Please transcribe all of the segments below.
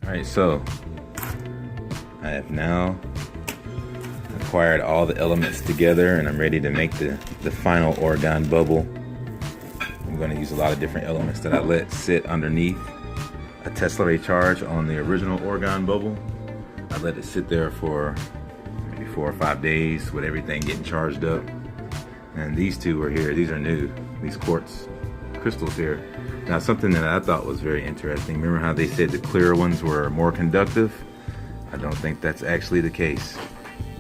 Alright, so I have now acquired all the elements together and I'm ready to make the final Orgone bubble. I'm going to use a lot of different elements that I let sit underneath a Tesla ray charge on the original Orgone bubble. I let it sit there for maybe 4 or 5 days with everything getting charged up. And these two are here. These are new, these quartz crystals here. Now, something that I thought was very interesting, remember how they said the clear ones were more conductive? I don't think that's actually the case.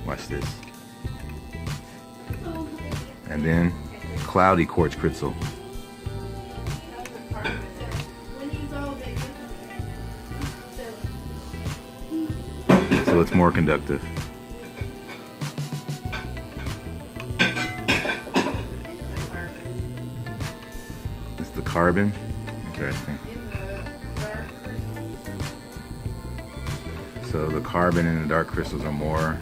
Watch this. And then cloudy quartz crystal. So it's more conductive. It's the carbon. Interesting. So the carbon and the dark crystals are more,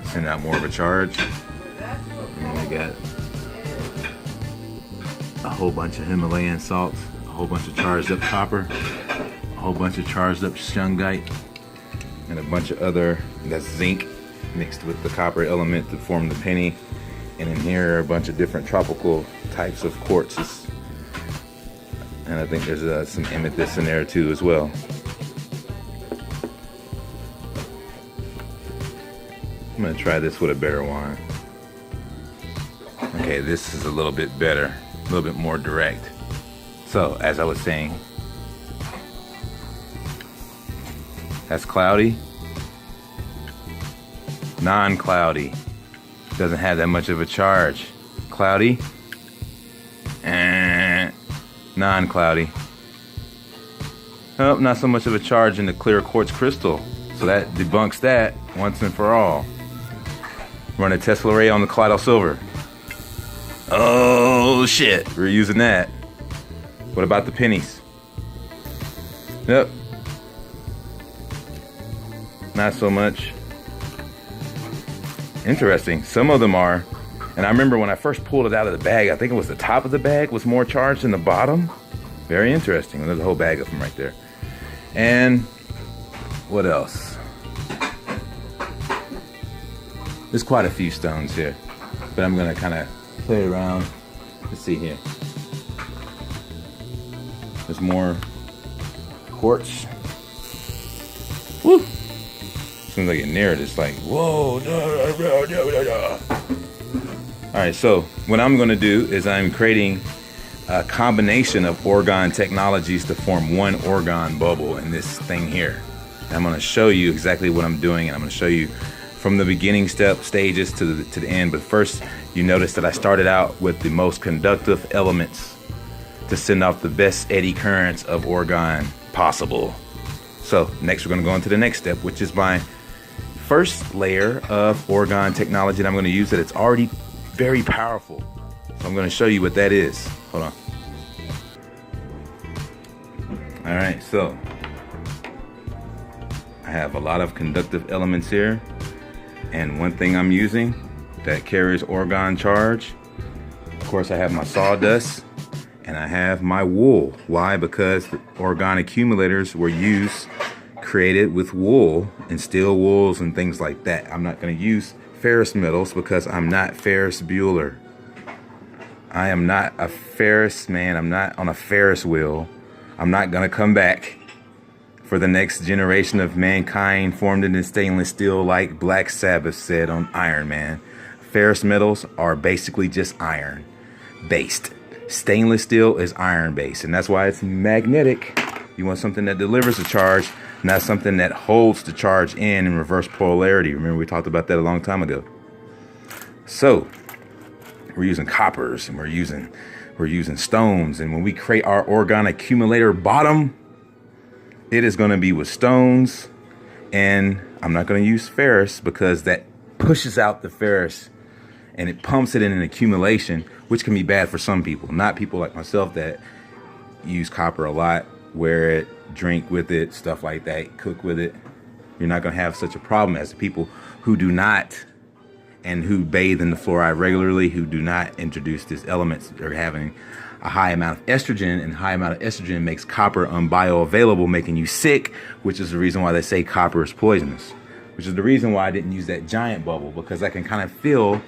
send out more of a charge. And then we got a whole bunch of Himalayan salts, a whole bunch of charged up copper, a whole bunch of charged up shungite, and a bunch of other, that's zinc mixed with the copper element to form the penny. And in here are a bunch of different tropical types of quartzes. And I think there's some amethyst in there too as well. I'm gonna try this with a better wine. Okay, this is a little bit better, a little bit more direct. So, as I was saying, that's cloudy. Non-cloudy. Doesn't have that much of a charge. Cloudy. And non-cloudy. Oh, not so much of a charge in the clear quartz crystal. So that debunks that once and for all. Run a Tesla ray on the colloidal silver. Oh shit, we're using that. What about the pennies? Yep. Not so much. Interesting, some of them are. And I remember when I first pulled it out of the bag, I think it was the top of the bag was more charged than the bottom. Very interesting. There's a whole bag of them right there. And what else? There's quite a few stones here, but I'm gonna kind of play around. Let's see here. There's more quartz. Woo! As soon as I get near it, it's like, whoa. All right, so what I'm gonna do is I'm creating a combination of Orgone technologies to form one Orgone bubble in this thing here. And I'm gonna show you exactly what I'm doing, and I'm gonna show you from the beginning stages to the end. But first, you notice that I started out with the most conductive elements to send off the best eddy currents of Orgone possible. So next we're gonna go into the next step, which is my first layer of Orgone technology that I'm gonna use that it's already very powerful. So I'm gonna show you what that is. Hold on. All right, so I have a lot of conductive elements here. And one thing I'm using that carries Orgone charge, of course I have my sawdust and I have my wool. Why? Because the Orgone accumulators were created with wool and steel wools and things like that. I'm not gonna use ferrous metals because I'm not Ferris Bueller. I am not a Ferris man. I'm not on a Ferris wheel. I'm not gonna come back for the next generation of mankind formed in stainless steel, like Black Sabbath said on Iron Man. Ferrous metals are basically just iron based. Stainless steel is iron based, and that's why it's magnetic. You want something that delivers a charge, not something that holds the charge in reverse polarity. Remember we talked about that a long time ago. So we're using coppers and we're using stones, and when we create our Orgone accumulator bottom, it is going to be with stones, and I'm not going to use ferrous because that pushes out the ferrous and it pumps it in an accumulation, which can be bad for some people. Not people like myself that use copper a lot, wear it, drink with it, stuff like that, cook with it. You're not going to have such a problem as the people who do not and who bathe in the fluoride regularly, who do not introduce these elements, are having a high amount of estrogen, and high amount of estrogen makes copper unbioavailable, making you sick, which is the reason why they say copper is poisonous, which is the reason why I didn't use that giant bubble, because I can kind of feel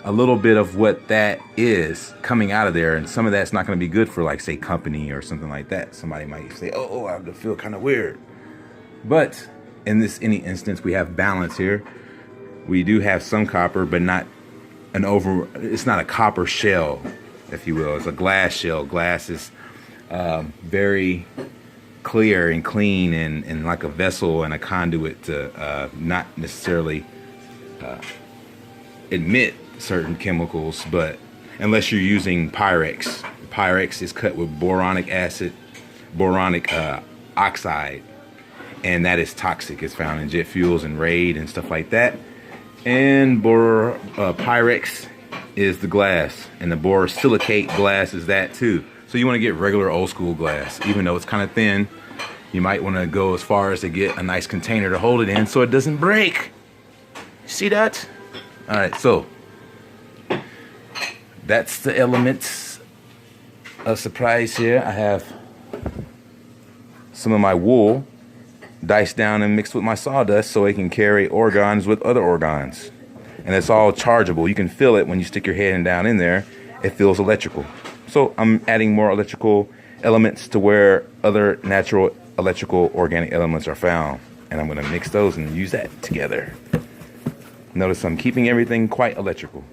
a little bit of what that is coming out of there, and some of that's not going to be good for, like, say, company or something like that. Somebody might say, oh, I feel kind of weird. But in any instance, we have balance here. We do have some copper, but not it's not a copper shell, if you will. It's a glass shell. Glass is very clear and clean and like a vessel and a conduit to not necessarily emit certain chemicals, but unless you're using Pyrex. Pyrex is cut with boronic oxide, and that is toxic. It's found in jet fuels and Raid and stuff like that. And Pyrex is the glass, and the borosilicate glass is that too. So you want to get regular old school glass, even though it's kind of thin. You might want to go as far as to get a nice container to hold it in so it doesn't break. See that? All right, so that's the elements of surprise here. I have some of my wool diced down and mixed with my sawdust so it can carry orgons with other orgons. And it's all chargeable. You can feel it when you stick your hand down in there. It feels electrical. So I'm adding more electrical elements to where other natural electrical organic elements are found. And I'm going to mix those and use that together. Notice I'm keeping everything quite electrical.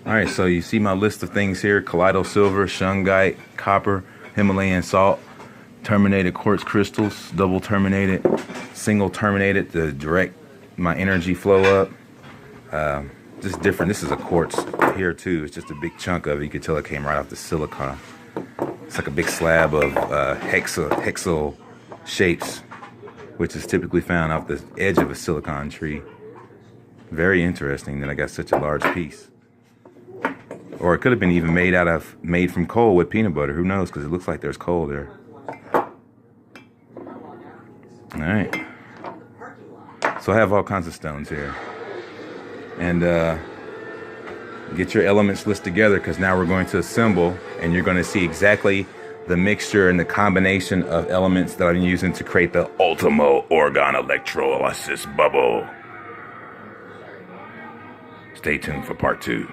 Alright, so you see my list of things here. Colloidal silver, shungite, copper, Himalayan salt, terminated quartz crystals, double terminated, single terminated to direct my energy flow up. Just different. This is a quartz here too. It's just a big chunk of it. You can tell it came right off the silicon. It's like a big slab of hexal shapes, which is typically found off the edge of a silicon tree. Very interesting that I got such a large piece. Or it could have been even made from coal with peanut butter. Who knows? Because it looks like there's coal there. All right. So I have all kinds of stones here. And get your elements list together, because now we're going to assemble, and you're going to see exactly the mixture and the combination of elements that I'm using to create the Ultimo Orgone Electrolysis bubble. Stay tuned for part 2.